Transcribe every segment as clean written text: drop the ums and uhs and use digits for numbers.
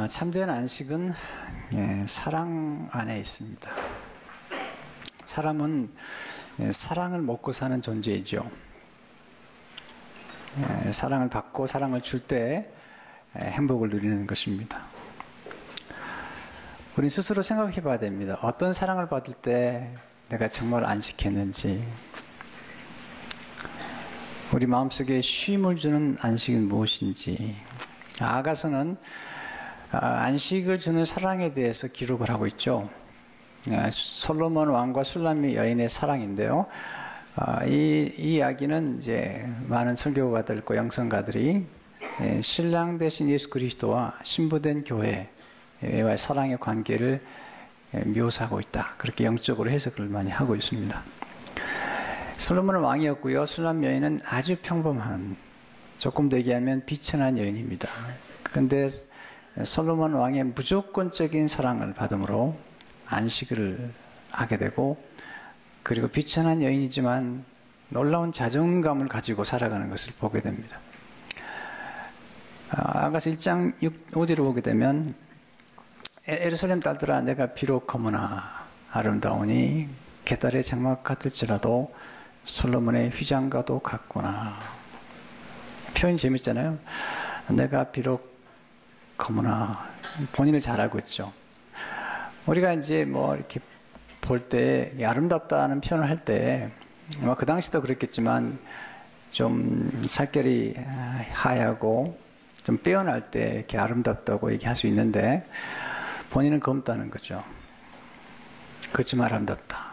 참된 안식은 사랑 안에 있습니다. 사람은 사랑을 먹고 사는 존재이죠. 사랑을 받고 사랑을 줄 때 행복을 누리는 것입니다. 우리 스스로 생각해 봐야 됩니다. 어떤 사랑을 받을 때 내가 정말 안식했는지, 우리 마음속에 쉼을 주는 안식은 무엇인지. 아가서는 안식을 주는 사랑에 대해서 기록을 하고 있죠. 솔로몬 왕과 술람미 여인의 사랑인데요. 이 이야기는 이제 많은 선교가들과 영성가들이 신랑 대신 예수 그리스도와 신부된 교회와의 사랑의 관계를 묘사하고 있다. 그렇게 영적으로 해석을 많이 하고 있습니다. 솔로몬은 왕이었고요. 술람 여인은 아주 평범한, 조금 더 얘기하면 비천한 여인입니다. 그런데 솔로몬 왕의 무조건적인 사랑을 받음으로 안식을 하게 되고, 그리고 비천한 여인이지만 놀라운 자존감을 가지고 살아가는 것을 보게 됩니다. 아가서 1장 5절을 보게 되면, 예루살렘 딸들아 내가 비록 거무나 아름다우니 게달의 장막 같을지라도 솔로몬의 휘장과도 같구나. 표현이 재밌잖아요. 내가 비록 거무나, 본인을 잘 알고 있죠. 우리가 이제 뭐 이렇게 볼 때 아름답다는 표현을 할 때, 그 당시도 그랬겠지만 좀 살결이 하얗고 좀 빼어날 때 이렇게 아름답다고 얘기할 수 있는데, 본인은 검다는 거죠. 그렇지만 아름답다.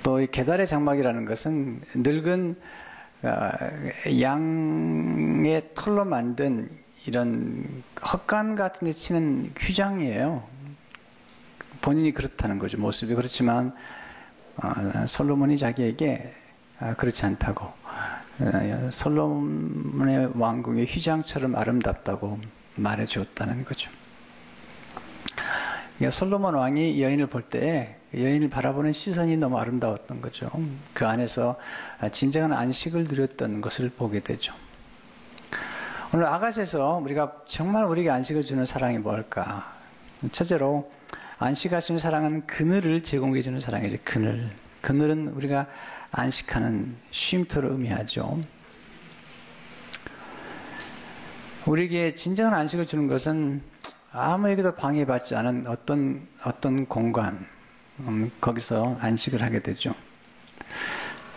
또 이 게달의 장막이라는 것은 늙은 양의 털로 만든 이런 헛간 같은 데 치는 휘장이에요. 본인이 그렇다는 거죠. 모습이. 그렇지만 솔로몬이 자기에게 그렇지 않다고, 솔로몬의 왕궁의 휘장처럼 아름답다고 말해 주었다는 거죠. 솔로몬 왕이 여인을 볼 때 여인을 바라보는 시선이 너무 아름다웠던 거죠. 그 안에서 진정한 안식을 누렸던 것을 보게 되죠. 오늘 아가서에서 우리가 정말 우리에게 안식을 주는 사랑이 뭘까? 첫째로 안식하시는 사랑은 그늘을 제공해 주는 사랑이죠. 그늘. 그늘은 우리가 안식하는 쉼터를 의미하죠. 우리에게 진정한 안식을 주는 것은 아무에게도 방해받지 않은 어떤 공간, 거기서 안식을 하게 되죠.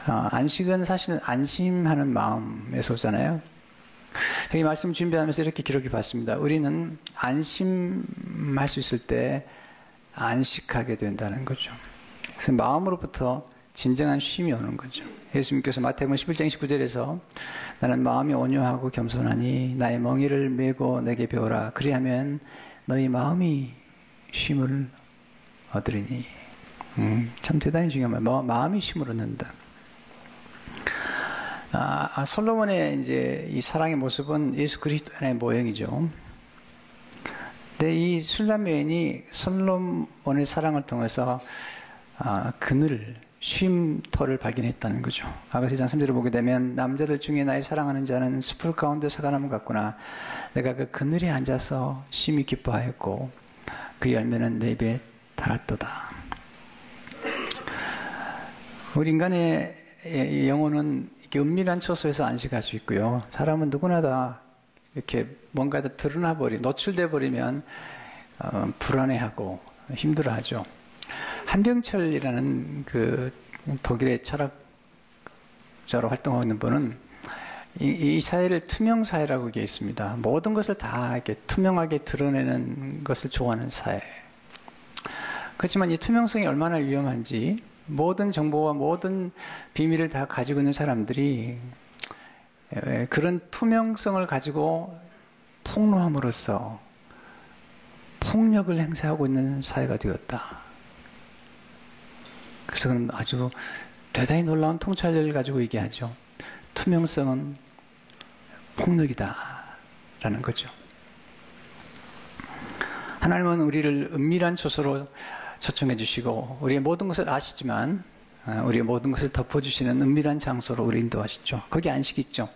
안식은 사실은 안심하는 마음에서 오잖아요. 이 말씀 준비하면서 이렇게 기록해 봤습니다. 우리는 안심할 수 있을 때 안식하게 된다는 거죠. 그래서 마음으로부터 진정한 쉼이 오는 거죠. 예수님께서 마태복음 11장 19절에서 나는 마음이 온유하고 겸손하니 나의 멍에를 메고 내게 배우라. 그리하면 너희 마음이 쉼을 얻으리니. 참 대단히 중요한 말. 마음이 쉼을 얻는다. 솔로몬의 이제 이 사랑의 모습은 예수 그리스도의 모형이죠. 근데 이 술람 여인이 솔로몬의 사랑을 통해서 그늘, 쉼터를 발견했다는 거죠. 아가서 2장 3절을 보게 되면 남자들 중에 나의 사랑하는 자는 숲을 가운데 사과나무 같구나. 내가 그 그늘에 앉아서 심히 기뻐하였고 그 열매는 내 입에 달았도다. 우리 인간의 영혼은 이렇게 은밀한 처소에서 안식할 수 있고요. 사람은 누구나 다 이렇게 뭔가 다 드러나 노출돼 버리면 불안해하고 힘들어하죠. 한병철이라는 그 독일의 철학자로 활동하고 있는 분은 이 사회를 투명 사회라고 얘기해 있습니다. 모든 것을 다 이렇게 투명하게 드러내는 것을 좋아하는 사회. 그렇지만 이 투명성이 얼마나 위험한지, 모든 정보와 모든 비밀을 다 가지고 있는 사람들이 그런 투명성을 가지고 폭로함으로써 폭력을 행사하고 있는 사회가 되었다. 그래서 그는 아주 대단히 놀라운 통찰력을 가지고 얘기하죠. 투명성은 폭력이다 라는 거죠. 하나님은 우리를 은밀한 처소로 초청해 주시고 우리의 모든 것을 아시지만 우리의 모든 것을 덮어주시는 은밀한 장소로 우리 인도하시죠. 거기 안식이 있죠.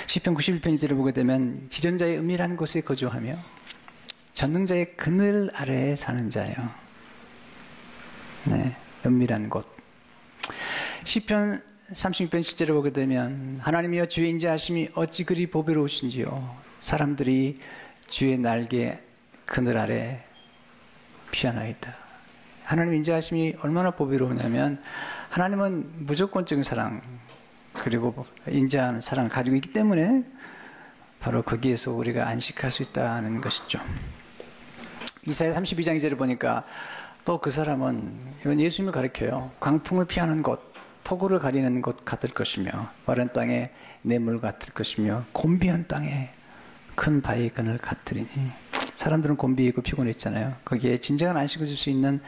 시편 91편 1절을 보게 되면 지존자의 은밀한 곳에 거주하며 전능자의 그늘 아래에 사는 자예요. 네, 은밀한 곳. 시편 36편 7절을 보게 되면 하나님이여 주의 인자하심이 어찌 그리 보배로우신지요. 사람들이 주의 날개 그늘 아래 피하나이다. 하나님 인자하심이 얼마나 보배로우냐면 하나님은 무조건적인 사랑 그리고 인자하는 사랑을 가지고 있기 때문에 바로 거기에서 우리가 안식할 수 있다는 것이죠. 이사야 32장 2절을 보니까 또 그 사람은 이건 예수님을 가리켜요. 광풍을 피하는 곳, 폭우를 가리는 곳 같을 것이며 마른 땅에 냇물 같을 것이며 곤비한 땅에 큰 바위 그늘 같으리니. 사람들은 곤비에 있고 피곤했잖아요. 거기에 진정한 안식을 줄 수 있는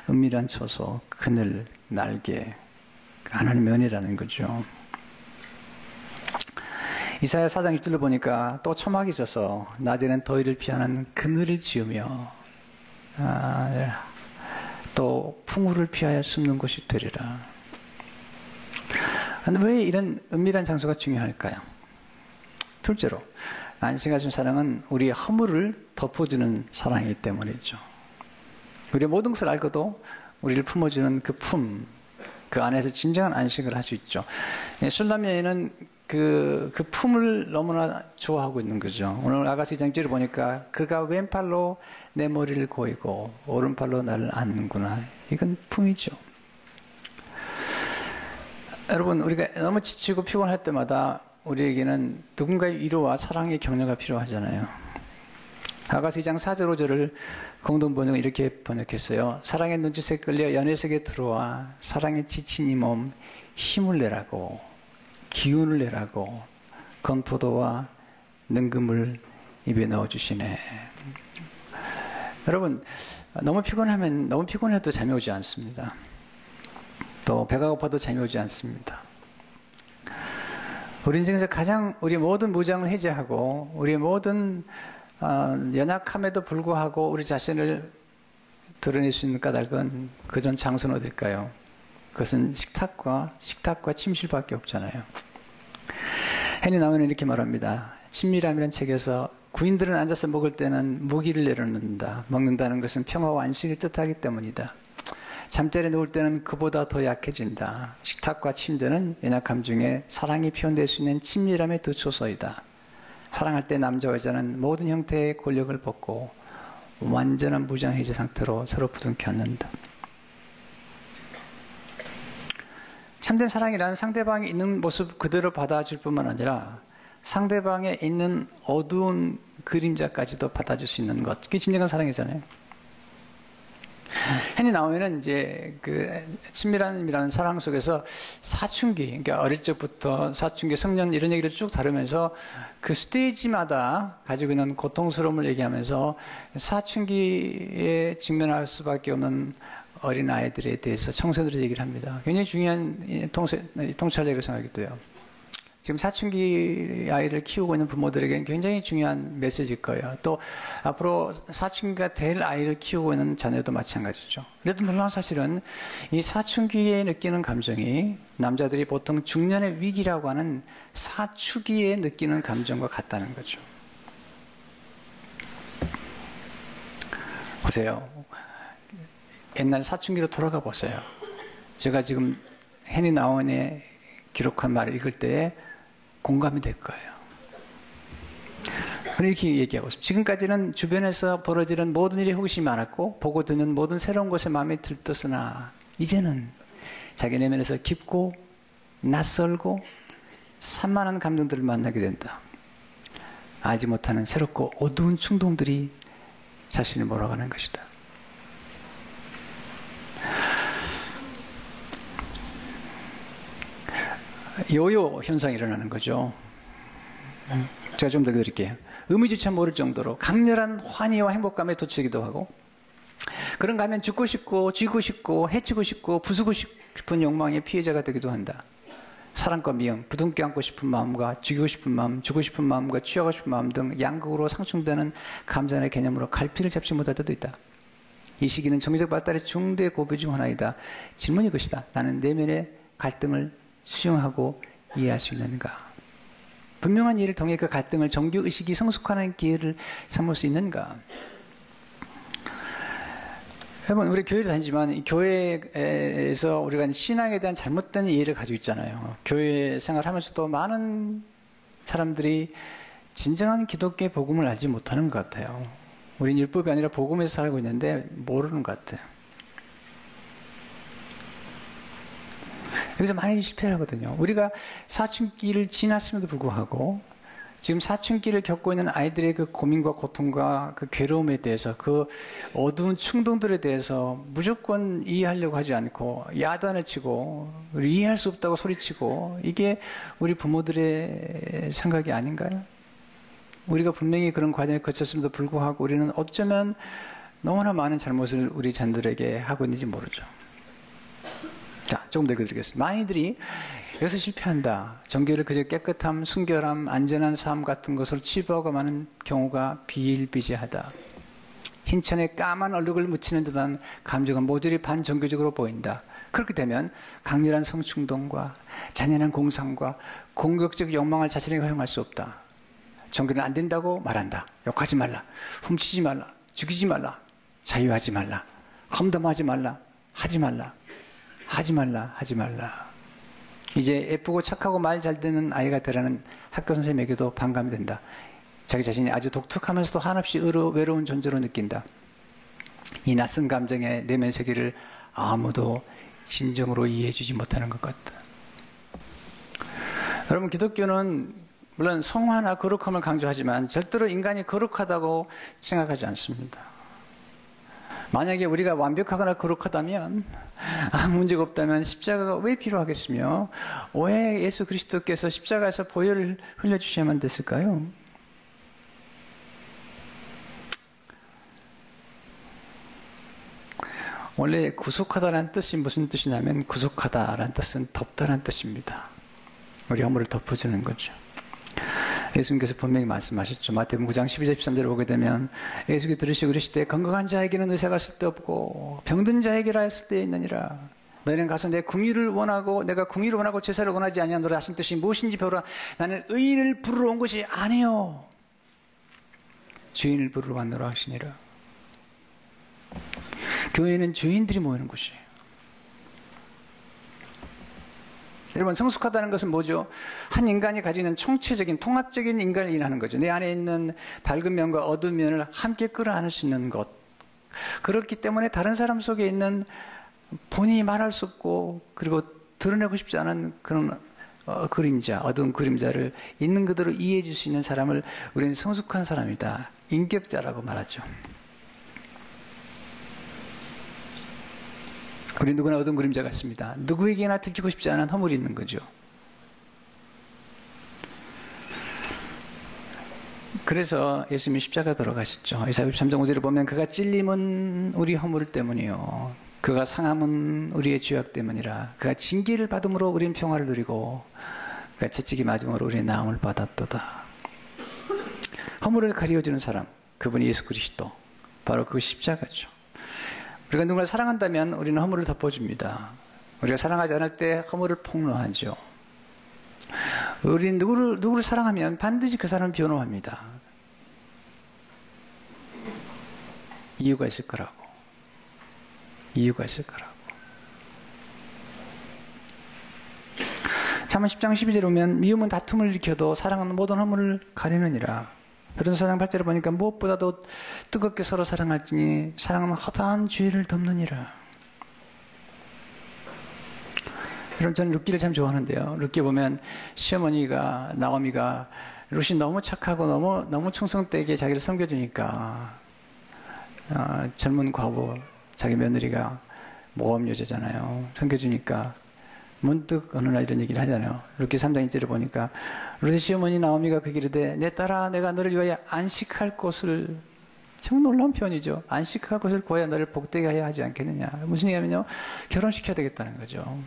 은밀한 처소, 그늘, 날개, 하나님의 은혜라는 거죠. 이사야 4장 6절을 보니까 또 초막이 있어서 낮에는 더위를 피하는 그늘을 지으며 또 풍우를 피하여 숨는 곳이 되리라. 그런데 왜 이런 은밀한 장소가 중요할까요? 둘째로 안식을 준 사랑은 우리의 허물을 덮어주는 사랑이기 때문이죠. 우리의 모든 것을 알고도 우리를 품어주는 그 품, 그 안에서 진정한 안식을 할 수 있죠. 술람여인은 그 품을 너무나 좋아하고 있는 거죠. 오늘 아가서 2장 1절을 보니까 그가 왼팔로 내 머리를 고이고 오른팔로 나를 안는구나. 이건 품이죠. 여러분, 우리가 너무 지치고 피곤할 때마다 우리에게는 누군가의 위로와 사랑의 격려가 필요하잖아요. 아가서 2장 4절 5절을 공동 번역은 이렇게 번역했어요. 사랑의 눈짓에 끌려 연회색에 들어와 사랑에 지친 이 몸 힘을 내라고, 기운을 내라고 건포도와 능금을 입에 넣어주시네. 여러분, 너무 피곤해도 잠이 오지 않습니다. 또 배가 고파도 잠이 오지 않습니다. 우리 인생에서 가장 우리의 모든 무장을 해제하고 우리의 모든 연약함에도 불구하고 우리 자신을 드러낼 수 있는 까닭은 그전 장소는 어딜까요? 그것은 식탁과 침실밖에 없잖아요. 헨리 나우엔은 이렇게 말합니다. 친밀함이라는 책에서 구인들은 앉아서 먹을 때는 무기를 내려놓는다. 먹는다는 것은 평화와 안식을 뜻하기 때문이다. 잠자리에 누울 때는 그보다 더 약해진다. 식탁과 침대는 연약함 중에 사랑이 표현될 수 있는 친밀함의 두 초소이다. 사랑할 때 남자와 여자는 모든 형태의 권력을 벗고 완전한 무장해제 상태로 서로 부둥켜 안는다. 참된 사랑이란 상대방이 있는 모습 그대로 받아줄 뿐만 아니라 상대방에 있는 어두운 그림자까지도 받아줄 수 있는 것. 그게 진정한 사랑이잖아요. 헨리 나우엔은 이제 그 친밀함이라는 사랑 속에서 사춘기, 그러니까 어릴 적부터 사춘기, 성년 이런 얘기를 쭉 다루면서 그 스테이지마다 가지고 있는 고통스러움을 얘기하면서 사춘기에 직면할 수밖에 없는 어린 아이들에 대해서 청소년들의 얘기를 합니다. 굉장히 중요한 통찰력을 생각이 돼요. 지금 사춘기 아이를 키우고 있는 부모들에게는 굉장히 중요한 메시지일 거예요. 또 앞으로 사춘기가 될 아이를 키우고 있는 자녀도 마찬가지죠. 그래도 놀라운 사실은 이 사춘기에 느끼는 감정이 남자들이 보통 중년의 위기라고 하는 사춘기에 느끼는 감정과 같다는 거죠. 보세요. 옛날 사춘기로 돌아가 보세요. 제가 지금 헨리 나우엔의 기록한 말을 읽을 때에 공감이 될 거예요. 이렇게 얘기하고 있습니다. 지금까지는 주변에서 벌어지는 모든 일에 호기심이 많았고 보고 듣는 모든 새로운 것에 마음이 들떴으나 이제는 자기 내면에서 깊고 낯설고 산만한 감정들을 만나게 된다. 알지 못하는 새롭고 어두운 충동들이 자신을 몰아가는 것이다. 요요 현상이 일어나는 거죠. 제가 좀 더 드릴게요. 의미조차 모를 정도로 강렬한 환희와 행복감에 도취하기도 하고 그런가 하면 죽고 싶고 쥐고 싶고 해치고 싶고 부수고 싶은 욕망의 피해자가 되기도 한다. 사랑과 미움, 부둥켜 안고 싶은 마음과 죽이고 싶은 마음, 주고 싶은 마음과 취하고 싶은 마음 등 양극으로 상충되는 감정의 개념으로 갈피를 잡지 못할 때도 있다. 이 시기는 정신적 발달의 중대 고비 중 하나이다. 질문이 이것이다. 나는 내면의 갈등을 수용하고 이해할 수 있는가? 분명한 이해를 통해 그 갈등을 정규의식이 성숙하는 기회를 삼을 수 있는가? 여러분, 우리 교회도 다니지만 이 교회에서 우리가 신앙에 대한 잘못된 이해를 가지고 있잖아요. 교회 생활하면서도 많은 사람들이 진정한 기독교의 복음을 알지 못하는 것 같아요. 우린 율법이 아니라 복음에서 살고 있는데 모르는 것 같아요. 여기서 많이 실패를 하거든요. 우리가 사춘기를 지났음에도 불구하고 지금 사춘기를 겪고 있는 아이들의 그 고민과 고통과 그 괴로움에 대해서, 그 어두운 충동들에 대해서 무조건 이해하려고 하지 않고 야단을 치고 우리 이해할 수 없다고 소리치고, 이게 우리 부모들의 생각이 아닌가요? 우리가 분명히 그런 과정을 거쳤음에도 불구하고 우리는 어쩌면 너무나 많은 잘못을 우리 자녀들에게 하고 있는지 모르죠. 자, 조금 더 읽어드리겠습니다. 많이들이 여기서 실패한다. 정교를 그저 깨끗함, 순결함, 안전한 삶 같은 것을 치부하고 마는 경우가 비일비재하다. 흰천에 까만 얼룩을 묻히는 듯한 감정은 모조리 반정교적으로 보인다. 그렇게 되면 강렬한 성충동과 잔인한 공상과 공격적 욕망을 자신에게 허용할 수 없다. 정교는 안 된다고 말한다. 욕하지 말라. 훔치지 말라. 죽이지 말라. 자유하지 말라. 험담하지 말라. 하지 말라. 하지 말라. 하지 말라. 이제 예쁘고 착하고 말 잘 듣는 아이가 되라는 학교 선생님에게도 반감이 된다. 자기 자신이 아주 독특하면서도 한없이 외로운 존재로 느낀다. 이 낯선 감정의 내면 세계를 아무도 진정으로 이해해주지 못하는 것 같다. 여러분, 기독교는 물론 성화나 거룩함을 강조하지만 절대로 인간이 거룩하다고 생각하지 않습니다. 만약에 우리가 완벽하거나 거룩하다면, 아무 문제가 없다면 십자가가 왜 필요하겠으며 왜 예수 그리스도께서 십자가에서 보혈을 흘려주셔야만 됐을까요? 원래 구속하다라는 뜻이 무슨 뜻이냐면, 구속하다라는 뜻은 덮다라는 뜻입니다. 우리 허물을 덮어주는 거죠. 예수님께서 분명히 말씀하셨죠. 마태복음 9장 12절 13절을 보게 되면 예수께서 들으시고 그러시되 건강한 자에게는 의사가 쓸데없고 병든 자에게라 했을 때에 있느니라. 너희는 가서 내 궁의를 원하고 내가 궁의를 원하고 제사를 원하지 아니하노라 하신 뜻이 무엇인지 배우라. 나는 의인을 부르러 온 것이 아니요 주인을 부르러 왔노라 하시니라. 교회는 주인들이 모이는 곳이에요. 여러분, 성숙하다는 것은 뭐죠? 한 인간이 가지는 총체적인 통합적인 인간을 의미하는 거죠. 내 안에 있는 밝은 면과 어두운 면을 함께 끌어안을 수 있는 것. 그렇기 때문에 다른 사람 속에 있는 본인이 말할 수 없고 그리고 드러내고 싶지 않은 그런 그림자, 어두운 그림자를 있는 그대로 이해해 줄 수 있는 사람을 우리는 성숙한 사람이다. 인격자라고 말하죠. 우리 누구나 어두운 그림자가 있습니다. 누구에게나 들키고 싶지 않은 허물이 있는 거죠. 그래서 예수님이 십자가 돌아가셨죠. 이사야 53장 5절을 보면 그가 찔림은 우리 허물 때문이요 그가 상함은 우리의 죄악 때문이라. 그가 징계를 받음으로 우리는 평화를 누리고 그가 채찍이 맞음으로 우리는 나음을 받았도다. 허물을 가리워주는 사람, 그분이 예수 그리스도, 바로 그 십자가죠. 우리가 누군가를 사랑한다면 우리는 허물을 덮어줍니다. 우리가 사랑하지 않을 때 허물을 폭로하죠. 우리는 누구를 사랑하면 반드시 그 사람을 변호합니다. 이유가 있을 거라고. 이유가 있을 거라고. 잠언 10장 12절에 보면 미움은 다툼을 일으켜도 사랑은 모든 허물을 가리느니라. 베드로서 4장 8절에 보니까 무엇보다도 뜨겁게 서로 사랑할지니 사랑은 허다한 죄를 덮느니라. 여러분, 저는 룻기를 참 좋아하는데요. 룻기 보면 시어머니가 나오미가 룻이 너무 착하고 너무 충성되게 자기를 섬겨주니까 젊은 과부 자기 며느리가 모범 여자잖아요. 섬겨주니까 문득 어느 날 이런 얘기를 하잖아요. 룻기 3장 1절을 보니까 룻의 시어머니 나오미가 그 길에 내 딸아 내가 너를 위하여 안식할 곳을, 정말 놀라운 표현이죠. 안식할 곳을 구하여 너를 복되게 하여 하지 않겠느냐. 무슨 얘기냐면요, 결혼시켜야 되겠다는 거죠.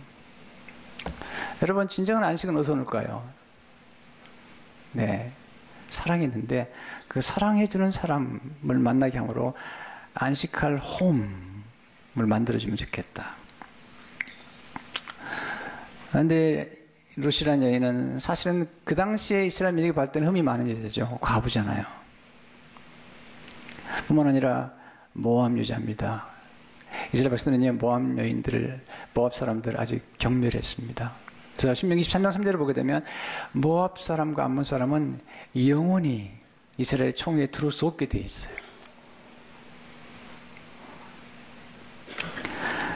여러분, 진정한 안식은 어디서 올까요? 네, 사랑이 있는데 그 사랑해주는 사람을 만나게 함으로 안식할 홈을 만들어주면 좋겠다. 그런데 룻이라는 여인은 사실은 그 당시에 이스라엘 민족이 봤을 때는 흠이 많은 여자죠. 과부잖아요. 뿐만 아니라 모함 여자입니다. 이스라엘 백성들은요, 모압 사람들을 아주 경멸했습니다. 그래서 신명기 13장 3절을 보게 되면 모압 사람과 암몬 사람은 영원히 이스라엘 총회에 들어올 수 없게 되어 있어요.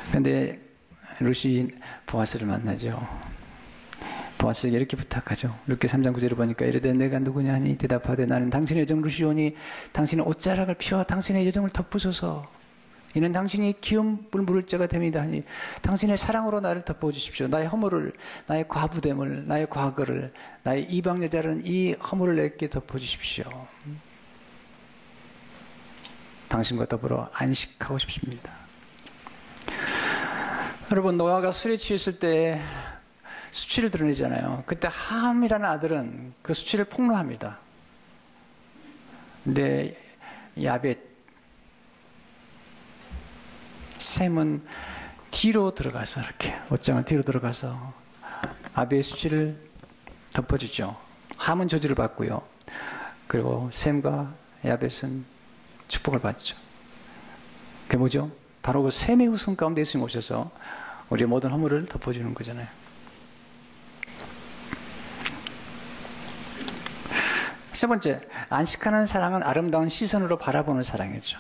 그런데 룻이 보아스를 만나죠. 보아스에게 이렇게 부탁하죠. 룻기 3장 9절을 보니까 이르되 내가 누구냐 하니 대답하되 나는 당신의 여종 룻이오니 당신은 옷자락을 피워 당신의 여종을 덮으소서. 이는 당신이 기업을 물을 자가 됩니다 하니 당신의 사랑으로 나를 덮어주십시오. 나의 허물을, 나의 과부됨을, 나의 과거를, 나의 이방 여자는 이 허물을 내게 덮어주십시오. 당신과 더불어 안식하고 싶습니다. 여러분, 노아가 술에 취했을 때 수치를 드러내잖아요. 그때 함이라는 아들은 그 수치를 폭로합니다. 근데 야벳, 셈은 뒤로 들어가서 이렇게 옷장을 뒤로 들어가서 아비의 수치를 덮어주죠. 함은 저주를 받고요. 그리고 셈과 야벳은 축복을 받죠. 그게 뭐죠? 바로 그 셈의 후손 가운데 예수님 오셔서 우리의 모든 허물을 덮어주는 거잖아요. 세 번째, 안식하는 사랑은 아름다운 시선으로 바라보는 사랑이죠.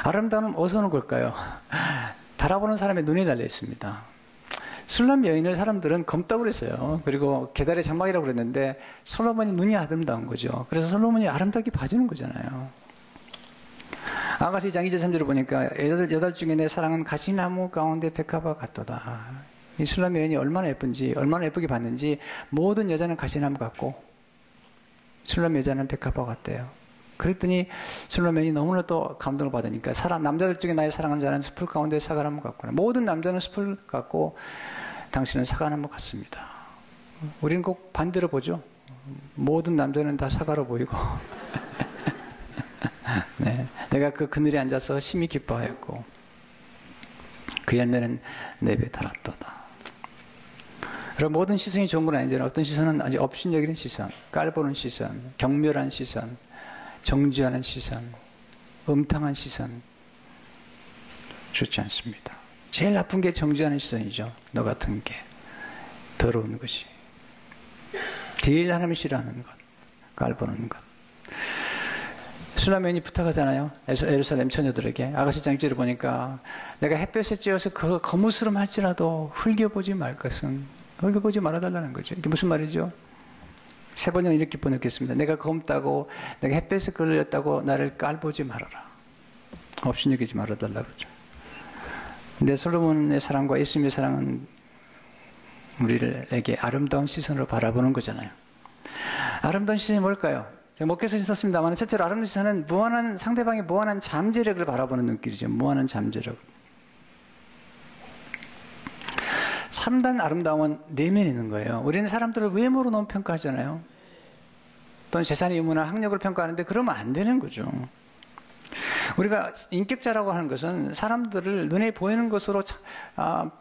아름다움은 어디서 오는 걸까요? 바라보는 사람의 눈에 달려 있습니다. 술람 여인을 사람들은 검다고 그랬어요. 그리고 계달의 장막이라고 그랬는데 솔로몬이 눈이 아름다운 거죠. 그래서 솔로몬이 아름답게 봐주는 거잖아요. 아가서 2장 2절 3절을 보니까 여덟 중에 내 사랑은 가시나무 가운데 백합과 같도다. 이 술람 여인이 얼마나 예쁜지, 얼마나 예쁘게 봤는지 모든 여자는 가시나무 같고 술람 여자는 백합과 같대요. 그랬더니 술라면이 너무나 또 감동을 받으니까 남자들 중에 나의 사랑하는 자는 숲을 가운데 사과나무 같구나. 모든 남자는 숲을 같고 당신은 사과나무 같습니다. 우리는 꼭 반대로 보죠. 모든 남자는 다 사과로 보이고 네, 내가 그 그늘에 앉아서 심히 기뻐하였고 그 열매는 내 배에 달았도다. 그럼 모든 시선이 좋은 건 아니잖아요. 어떤 시선은 아주 업신여기는 시선, 깔보는 시선, 경멸한 시선, 정죄하는 시선, 음탕한 시선 좋지 않습니다. 제일 나쁜 게 정죄하는 시선이죠. 너 같은 게 더러운 것이 제일 하나님이 싫어하는 것, 깔보는 것. 술라면이 부탁하잖아요. 예루살렘 처녀들에게. 아가씨 장지를 보니까 내가 햇볕에 쬐어서 그 거무스름 할지라도 흘겨보지 말 것은 흘겨보지 말아달라는 거죠. 이게 무슨 말이죠? 세 번은 이렇게 번역했습니다. 내가 검다고 내가 햇볕에 걸렸다고 나를 깔보지 말아라. 업신여기지 말아달라고 그러죠. 근데 솔로몬의 사랑과 예수님의 사랑은 우리에게 아름다운 시선으로 바라보는 거잖아요. 아름다운 시선이 뭘까요? 제가 목회에서 썼습니다만 실제로 아름다운 시선은 상대방의 무한한 잠재력을 바라보는 눈길이죠. 무한한 잠재력. 참된 아름다움은 내면에 있는 거예요. 우리는 사람들을 외모로 너무 평가하잖아요. 또는 재산의 유무나 학력을 평가하는데 그러면 안 되는 거죠. 우리가 인격자라고 하는 것은 사람들을 눈에 보이는 것으로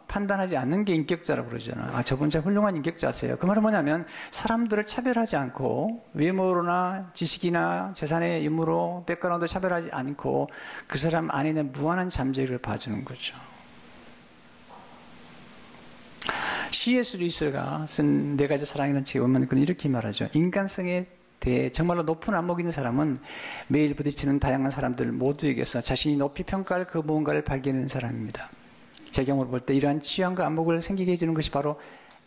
판단하지 않는 게 인격자라고 그러잖아요. 저분 진짜 훌륭한 인격자세요. 그 말은 뭐냐면 사람들을 차별하지 않고 외모로나 지식이나 재산의 유무로 백그라운드 차별하지 않고 그 사람 안에 있는 무한한 잠재력을 봐주는 거죠. C.S. 루이스가 쓴 네 가지 사랑이라는 책에 보면 그는 이렇게 말하죠. 인간성에 대해 정말로 높은 안목이 있는 사람은 매일 부딪히는 다양한 사람들 모두에게서 자신이 높이 평가할 그 무언가를 발견하는 사람입니다. 제 경우를 볼 때 이러한 취향과 안목을 생기게 해주는 것이 바로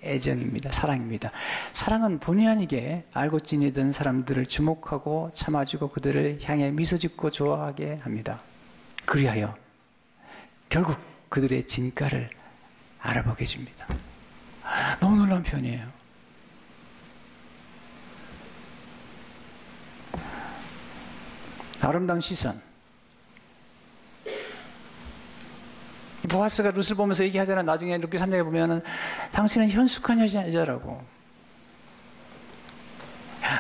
애정입니다. 사랑입니다. 사랑은 본의 아니게 알고 지내던 사람들을 주목하고 참아주고 그들을 향해 미소 짓고 좋아하게 합니다. 그리하여 결국 그들의 진가를 알아보게 해줍니다. 너무 놀라운 표현이에요. 아름다운 시선. 보아스가 룻을 보면서 얘기하잖아요. 나중에 룻기 3장에 보면은 당신은 현숙한 여자라고.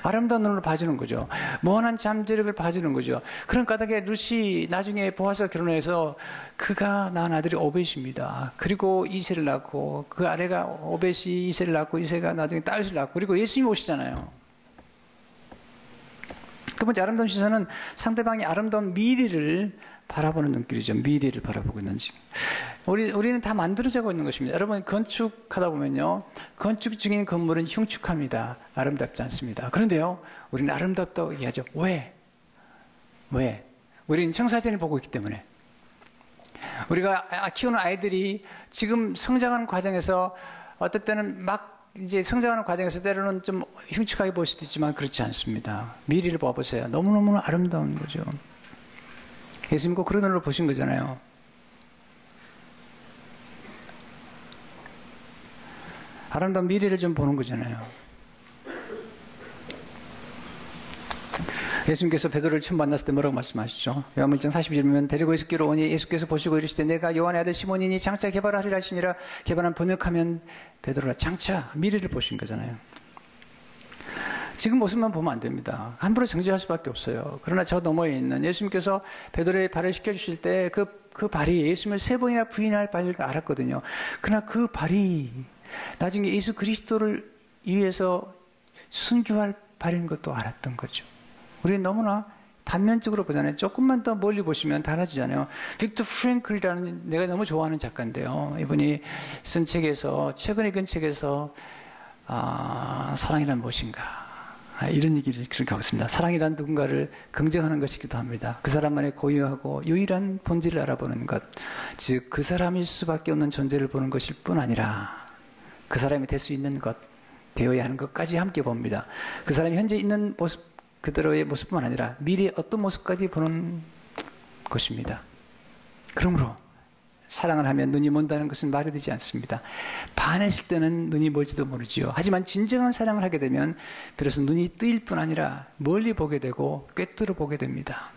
아름다운 눈으로 봐주는 거죠. 무한한 잠재력을 봐주는 거죠. 그런 까닭에 룻이 나중에 보아스가 결혼해서 그가 낳은 아들이 오벳입니다. 그리고 이세를 낳고 그 아래가 오벳이 이세를 낳고 이세가 나중에 딸을 낳고 그리고 예수님이 오시잖아요. 두 번째 아름다운 시선은 상대방의 아름다운 미래를 바라보는 눈길이죠. 미래를 바라보고 있는지. 우리는 다 만들어지고 있는 것입니다. 여러분, 건축하다 보면요, 건축 중인 건물은 흉측합니다. 아름답지 않습니다. 그런데요, 우리는 아름답다고 얘기하죠. 왜? 우리는 청사진을 보고 있기 때문에. 우리가 키우는 아이들이 지금 성장하는 과정에서 어떨 때는 막 이제 성장하는 과정에서 때로는 좀 흉측하게 보일 수도 있지만 그렇지 않습니다. 미래를 봐보세요. 너무너무 아름다운 거죠. 예수님 꼭 그런 눈으로 보신 거잖아요. 아름다운 미래를 좀 보는 거잖아요. 예수님께서 베드로를 처음 만났을 때 뭐라고 말씀하시죠? 요한복음 1장 40절 보면 데리고 예수께로 오니 예수께서 보시고 이르시되 내가 요한의 아들 시몬이니 장차 개발하리라 하시니라. 개발한 번역하면 베드로가 장차 미래를 보신 거잖아요. 지금 모습만 보면 안 됩니다. 함부로 정죄할 수밖에 없어요. 그러나 저 너머에 있는 예수님께서 베드로의 발을 씻겨주실 때 그 발이 예수님을 3번이나 부인할 발을 알았거든요. 그러나 그 발이 나중에 예수 그리스도를 위해서 순교할 발인 것도 알았던 거죠. 우리는 너무나 단면적으로 보잖아요. 조금만 더 멀리 보시면 달라지잖아요. 빅터 프랭클이라는 내가 너무 좋아하는 작가인데요. 이분이 쓴 책에서 최근에 근 책에서 사랑이란 무엇인가 이런 얘기를 그렇게 하고 있습니다. 사랑이란 누군가를 긍정하는 것이기도 합니다. 그 사람만의 고유하고 유일한 본질을 알아보는 것, 즉 그 사람일 수밖에 없는 존재를 보는 것일 뿐 아니라 그 사람이 될 수 있는 것, 되어야 하는 것까지 함께 봅니다. 그 사람이 현재 있는 모습 그대로의 모습뿐만 아니라 미래의 어떤 모습까지 보는 것입니다. 그러므로 사랑을 하면 눈이 먼다는 것은 말이 되지 않습니다. 반했을 때는 눈이 멀지도 모르지요. 하지만 진정한 사랑을 하게 되면 비로소 눈이 뜨일 뿐 아니라 멀리 보게 되고 꿰뚫어 보게 됩니다.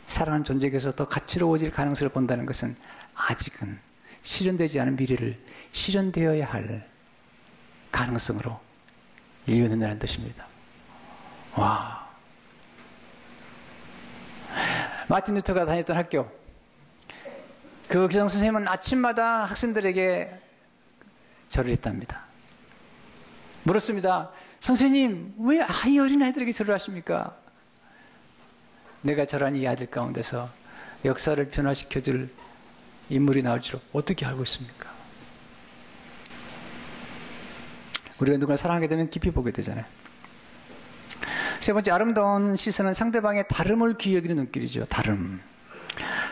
사랑하는 존재에게서 더 가치로워질 가능성을 본다는 것은 아직은 실현되지 않은 미래를 실현되어야 할 가능성으로 읽어낸다는 뜻입니다. 와. 마틴 루터가 다녔던 학교. 그 교장 선생님은 아침마다 학생들에게 절을 했답니다. 물었습니다. 선생님, 왜 이 어린아이들에게 절을 하십니까? 내가 절한 이 아들 가운데서 역사를 변화시켜줄 인물이 나올 줄 어떻게 알고 있습니까? 우리가 누군가를 사랑하게 되면 깊이 보게 되잖아요. 세 번째, 아름다운 시선은 상대방의 다름을 귀히 여기는 눈길이죠. 다름.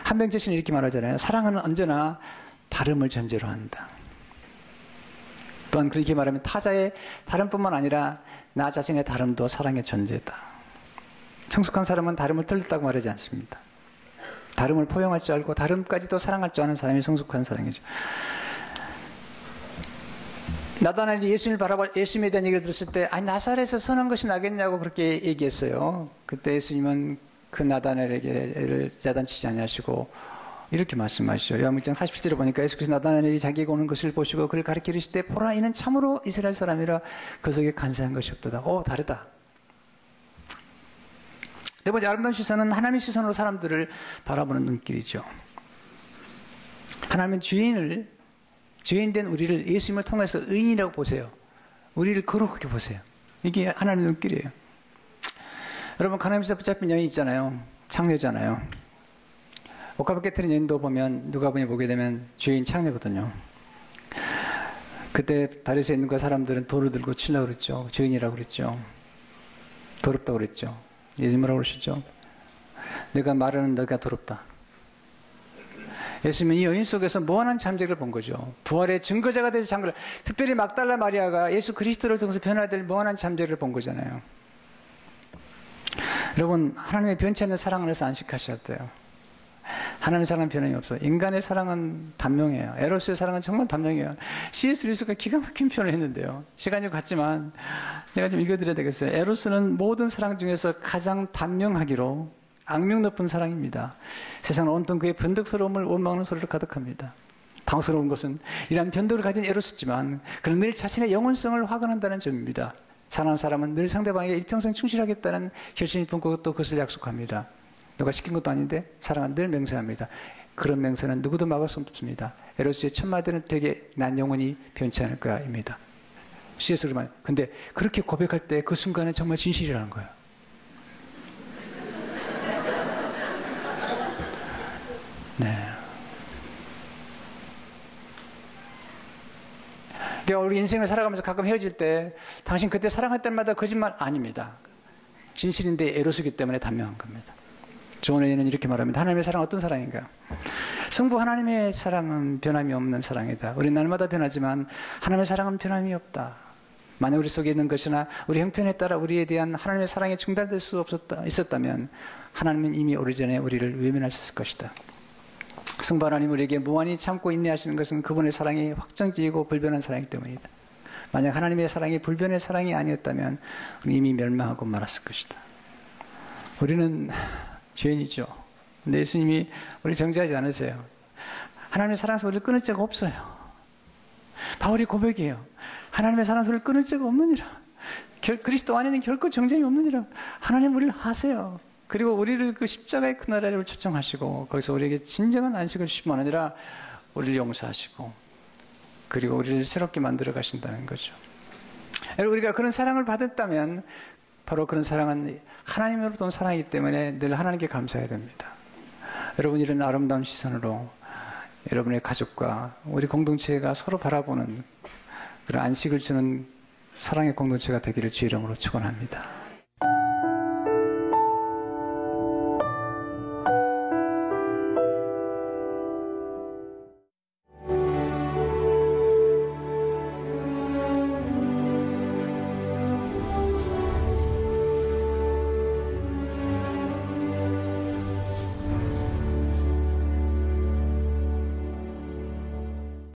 한병철 씨는 이렇게 말하잖아요. 사랑은 언제나 다름을 전제로 한다. 또한 그렇게 말하면 타자의 다름뿐만 아니라 나 자신의 다름도 사랑의 전제다. 성숙한 사람은 다름을 틀렸다고 말하지 않습니다. 다름을 포용할 줄 알고 다름까지도 사랑할 줄 아는 사람이 성숙한 사랑이죠. 나다나엘이 예수님을 바라봐 예수님에 대한 얘기를 들었을 때 나사렛에서 선한 것이 나겠냐고 그렇게 얘기했어요. 그때 예수님은 그 나다나엘에게 야단치지 아니하시고 이렇게 말씀하시죠. 요한복음 1장 47절에 보니까 예수께서 나다나엘이 자기에게 오는 것을 보시고 그를 가리켜 이르시되 보라 이는 참으로 이스라엘 사람이라 그 속에 간사한 것이 없도다. 다르다. 네 번째, 아름다운 시선은 하나님의 시선으로 사람들을 바라보는 눈길이죠. 하나님은 죄인된 우리를 예수님을 통해서 의인이라고 보세요. 우리를 거룩하게 보세요. 이게 하나님의 눈길이에요. 여러분, 가나안에서 붙잡힌 여인 있잖아요. 창녀잖아요. 옷가벗 깨트린 여인도 보면 누가복음에 보게 되면 죄인 창녀거든요. 그때 바리새인과 사람들은 돌을 들고 치려고 그랬죠. 죄인이라고 그랬죠. 더럽다고 그랬죠. 예수님 뭐라고 그러시죠? 내가 말하는 너가 더럽다. 예수님은 이 여인 속에서 무한한 잠재를 본 거죠. 부활의 증거자가 될 장걸, 특별히 막달라 마리아가 예수 그리스도를 통해서 변화될 무한한 잠재를 본 거잖아요. 여러분, 하나님의 변치 않는 사랑을 해서 안식하셔야 돼요. 하나님의 사랑은 변함이 없어요. 인간의 사랑은 단명해요. 에로스의 사랑은 정말 단명해요. C.S. 루이스가 기가 막힌 표현을 했는데요. 시간이 갔지만 제가 좀 읽어드려야 되겠어요. 에로스는 모든 사랑 중에서 가장 단명하기로 악명 높은 사랑입니다. 세상은 온통 그의 변덕스러움을 원망하는 소리로 가득합니다. 당스러운 것은 이러한 변덕을 가진 에로스지만 그는 늘 자신의 영혼성을 확언한다는 점입니다. 사랑하는 사람은 늘 상대방에게 일평생 충실하겠다는 결심이 품고 또 그것을 약속합니다. 누가 시킨 것도 아닌데 사랑은 늘 맹세합니다. 그런 맹세는 누구도 막을 수 없습니다. 에로스의 첫 마디는 되게 난 영원히 변치 않을 거야입니다. C.S. 루이스 근데 그렇게 고백할 때 그 순간은 정말 진실이라는 거예요. 그러니까 우리 인생을 살아가면서 가끔 헤어질 때 당신 그때 사랑할 때마다 거짓말 아닙니다. 진실인데 에로스기 때문에 단명한 겁니다. 조언에는 이렇게 말합니다. 하나님의 사랑 어떤 사랑인가? 성부 하나님의 사랑은 변함이 없는 사랑이다. 우리 날마다 변하지만 하나님의 사랑은 변함이 없다. 만약 우리 속에 있는 것이나 우리 형편에 따라 우리에 대한 하나님의 사랑이 중단될 수 있었다면 하나님은 이미 오래전에 우리를 외면하셨을 것이다. 성부 하나님 우리에게 무한히 참고 인내하시는 것은 그분의 사랑이 확정지이고 불변한 사랑이기 때문이다. 만약 하나님의 사랑이 불변의 사랑이 아니었다면 우리 이미 멸망하고 말았을 것이다. 우리는 죄인이죠. 근데 예수님이 우리 정죄하지 않으세요. 하나님의 사랑에서 우리를 끊을 자가 없어요. 바울이 고백이에요. 하나님의 사랑에서 우리를 끊을 자가 없느니라. 그리스도 안에는 결코 정죄이 없느니라. 하나님 우리를 하세요. 그리고 우리를 그 십자가의 그 나라를 초청하시고 거기서 우리에게 진정한 안식을 주시면 아니라 우리를 용서하시고 그리고 우리를 새롭게 만들어 가신다는 거죠. 여러분 우리가 그런 사랑을 받았다면 바로 그런 사랑은 하나님으로부터 온 사랑이기 때문에 늘 하나님께 감사해야 됩니다. 여러분 이런 아름다운 시선으로 여러분의 가족과 우리 공동체가 서로 바라보는 그런 안식을 주는 사랑의 공동체가 되기를 주의 이름으로 축원합니다.